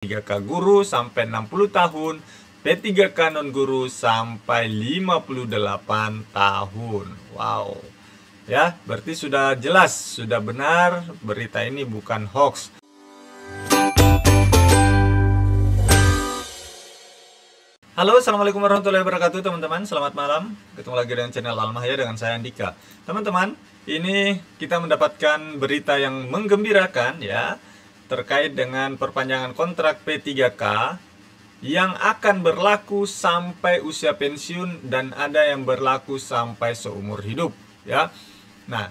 P3K guru sampai 60 tahun, P3K non-guru sampai 58 tahun. Wow. Ya, berarti sudah jelas, sudah benar, berita ini bukan hoax. Halo, assalamualaikum warahmatullahi wabarakatuh teman-teman. Selamat malam, ketemu lagi dengan channel Almahya dengan saya Andika. Teman-teman, ini kita mendapatkan berita yang menggembirakan ya, terkait dengan perpanjangan kontrak P3K yang akan berlaku sampai usia pensiun dan ada yang berlaku sampai seumur hidup ya. Nah,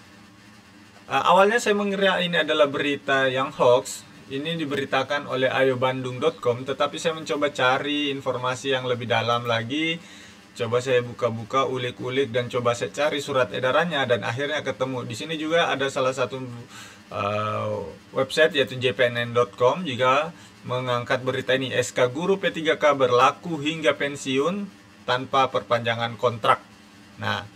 awalnya saya mengira ini adalah berita yang hoax. Ini diberitakan oleh ayobandung.com, tetapi saya mencoba cari informasi yang lebih dalam lagi. Coba saya buka-buka, ulik-ulik, dan coba saya cari surat edarannya, dan akhirnya ketemu. Di sini juga ada salah satu website yaitu jpnn.com juga mengangkat berita ini. SK Guru P3K berlaku hingga pensiun tanpa perpanjangan kontrak. Nah,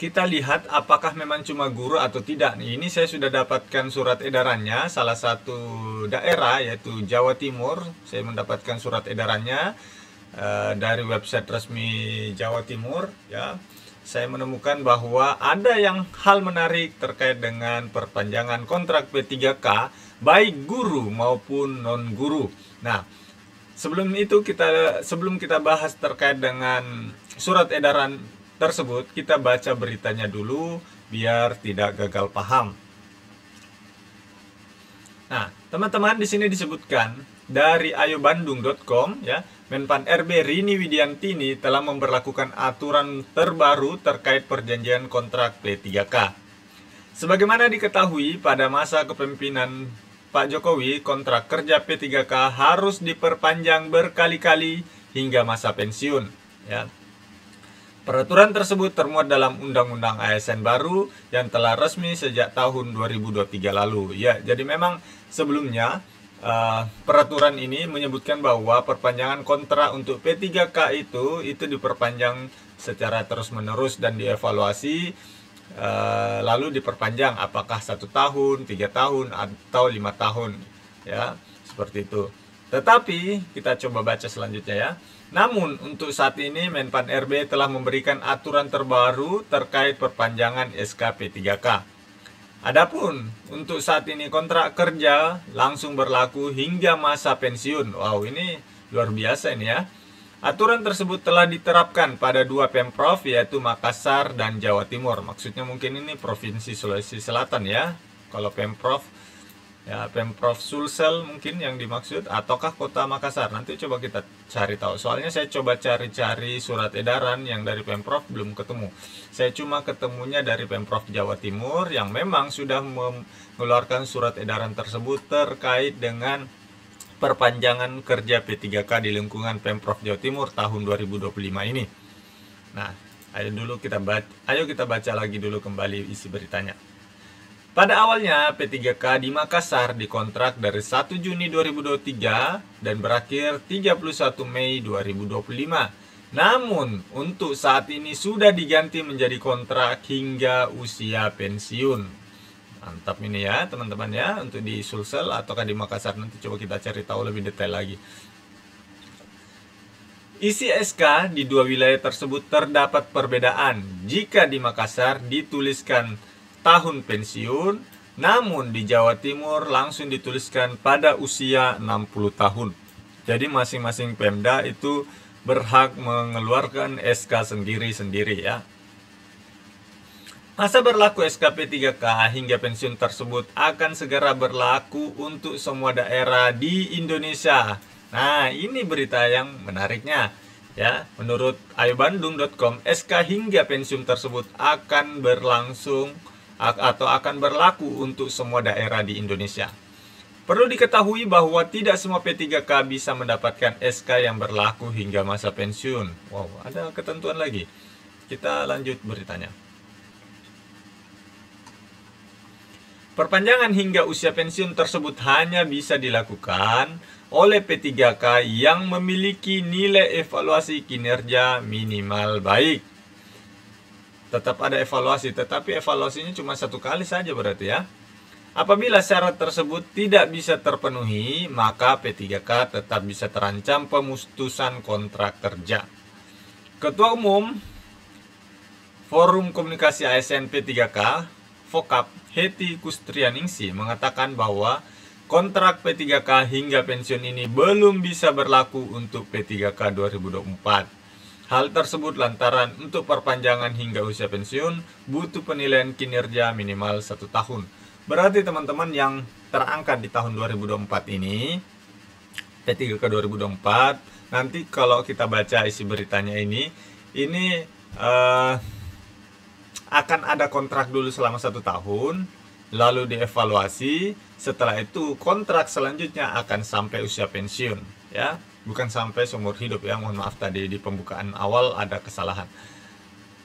kita lihat apakah memang cuma guru atau tidak. Ini saya sudah dapatkan surat edarannya, salah satu daerah yaitu Jawa Timur. Saya mendapatkan surat edarannya dari website resmi Jawa Timur ya. Saya menemukan bahwa ada yang hal menarik terkait dengan perpanjangan kontrak P3K baik guru maupun non-guru. Nah, sebelum kita bahas terkait dengan surat edaran tersebut, kita baca beritanya dulu biar tidak gagal paham. Nah, teman-teman, di sini disebutkan dari ayobandung.com ya, Menpan RB Rini Widiantini telah memberlakukan aturan terbaru terkait perjanjian kontrak P3K. Sebagaimana diketahui, pada masa kepemimpinan Pak Jokowi, kontrak kerja P3K harus diperpanjang berkali-kali hingga masa pensiun ya. Peraturan tersebut termuat dalam Undang-Undang ASN baru yang telah resmi sejak tahun 2023 lalu. Ya, jadi memang sebelumnya peraturan ini menyebutkan bahwa perpanjangan kontrak untuk P3K itu diperpanjang secara terus-menerus dan dievaluasi, lalu diperpanjang apakah 1 tahun, 3 tahun, atau 5 tahun. Ya, seperti itu. Tetapi kita coba baca selanjutnya ya. Namun untuk saat ini Menpan RB telah memberikan aturan terbaru terkait perpanjangan SK P3K. Adapun untuk saat ini kontrak kerja langsung berlaku hingga masa pensiun. Wow, ini luar biasa ini ya. Aturan tersebut telah diterapkan pada 2 Pemprov yaitu Makassar dan Jawa Timur. Maksudnya mungkin ini Provinsi Sulawesi Selatan ya. Kalau Pemprov ya, Pemprov Sulsel mungkin yang dimaksud, ataukah Kota Makassar. Nanti coba kita cari tahu. Soalnya saya coba cari-cari surat edaran yang dari Pemprov belum ketemu. Saya cuma ketemunya dari Pemprov Jawa Timur yang memang sudah mengeluarkan surat edaran tersebut terkait dengan perpanjangan kerja P3K di lingkungan Pemprov Jawa Timur tahun 2025 ini. Nah, ayo kita baca lagi dulu kembali isi beritanya. Pada awalnya, P3K di Makassar dikontrak dari 1 Juni 2023 dan berakhir 31 Mei 2025. Namun, untuk saat ini sudah diganti menjadi kontrak hingga usia pensiun. Mantap ini ya, teman-teman ya, untuk di Sulsel ataukah di Makassar. Nanti coba kita cari tahu lebih detail lagi. Isi SK di 2 wilayah tersebut terdapat perbedaan. Jika di Makassar dituliskan tahun pensiun, namun di Jawa Timur langsung dituliskan pada usia 60 tahun. Jadi masing-masing Pemda itu berhak mengeluarkan SK sendiri-sendiri ya. Masa berlaku SK P3K hingga pensiun tersebut akan segera berlaku untuk semua daerah di Indonesia. Nah, ini berita yang menariknya ya. Menurut ayobandung.com, SK hingga pensiun tersebut akan berlaku untuk semua daerah di Indonesia. Perlu diketahui bahwa tidak semua P3K bisa mendapatkan SK yang berlaku hingga masa pensiun. Wow, ada ketentuan lagi. Kita lanjut beritanya. Perpanjangan hingga usia pensiun tersebut hanya bisa dilakukan oleh P3K yang memiliki nilai evaluasi kinerja minimal baik. Tetap ada evaluasi, tetapi evaluasinya cuma 1 kali saja berarti ya. Apabila syarat tersebut tidak bisa terpenuhi, maka P3K tetap bisa terancam pemutusan kontrak kerja. Ketua Umum Forum Komunikasi ASN P3K, Vokap, Heti Kustrianingsi mengatakan bahwa kontrak P3K hingga pensiun ini belum bisa berlaku untuk P3K 2024. Hal tersebut lantaran untuk perpanjangan hingga usia pensiun butuh penilaian kinerja minimal 1 tahun. Berarti teman-teman yang terangkat di tahun 2024 ini, P3K 2024, nanti kalau kita baca isi beritanya ini akan ada kontrak dulu selama 1 tahun, lalu dievaluasi, setelah itu kontrak selanjutnya akan sampai usia pensiun, ya, bukan sampai seumur hidup ya. Mohon maaf tadi di pembukaan awal ada kesalahan.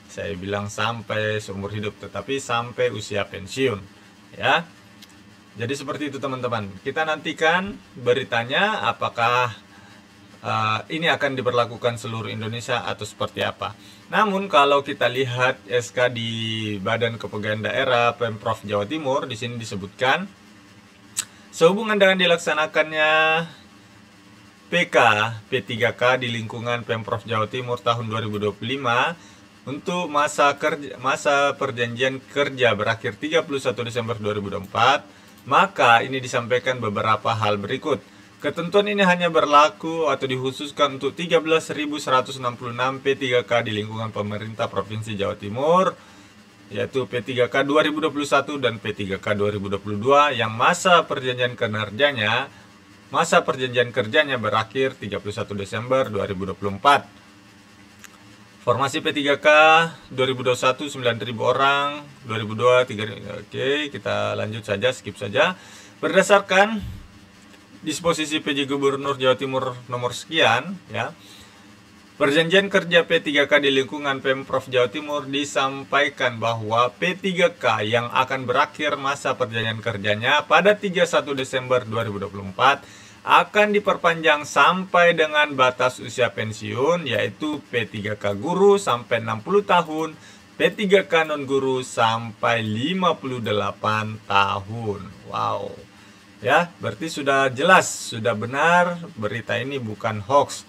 Saya bilang sampai seumur hidup, tetapi sampai usia pensiun. Ya, jadi seperti itu teman-teman. Kita nantikan beritanya apakah ini akan diberlakukan seluruh Indonesia atau seperti apa. Namun kalau kita lihat SK di Badan Kepegawaian Daerah Pemprov Jawa Timur, di sini disebutkan sehubungan dengan dilaksanakannya PK P3K di lingkungan Pemprov Jawa Timur tahun 2025 untuk masa perjanjian kerja berakhir 31 Desember 2024, maka ini disampaikan beberapa hal berikut. Ketentuan ini hanya berlaku atau dikhususkan untuk 13.166 P3K di lingkungan pemerintah Provinsi Jawa Timur, yaitu P3K 2021 dan P3K 2022 yang masa perjanjian kerjanya berakhir 31 Desember 2024. Formasi P3K 2021 9.000 orang, 2002 3.000. Oke, kita lanjut saja, skip saja. Berdasarkan disposisi PJ Gubernur Jawa Timur nomor sekian, ya. Perjanjian kerja P3K di lingkungan Pemprov Jawa Timur disampaikan bahwa P3K yang akan berakhir masa perjanjian kerjanya pada 31 Desember 2024 akan diperpanjang sampai dengan batas usia pensiun, yaitu P3K guru sampai 60 tahun, P3K non guru sampai 58 tahun. Wow. Ya, berarti sudah jelas, sudah benar, berita ini bukan hoax.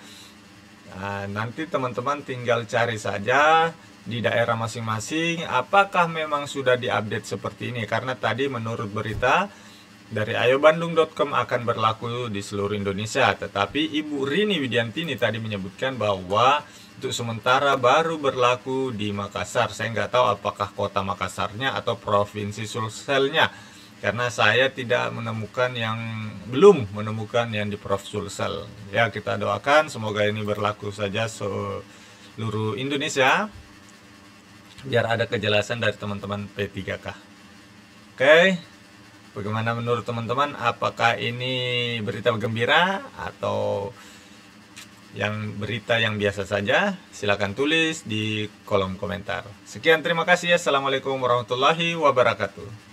Nah, nanti teman-teman tinggal cari saja di daerah masing-masing apakah memang sudah diupdate seperti ini, karena tadi menurut berita dari ayobandung.com akan berlaku di seluruh Indonesia, tetapi Ibu Rini Widiantini tadi menyebutkan bahwa untuk sementara baru berlaku di Makassar. Saya nggak tahu apakah kota Makassarnya atau provinsi Sulselnya, karena saya belum menemukan yang di Prof Sulsel. Ya, kita doakan semoga ini berlaku saja seluruh Indonesia, biar ada kejelasan dari teman-teman P3K. Oke. Bagaimana menurut teman-teman? Apakah ini berita gembira atau berita yang biasa saja? Silahkan tulis di kolom komentar. Sekian, terima kasih. Assalamualaikum warahmatullahi wabarakatuh.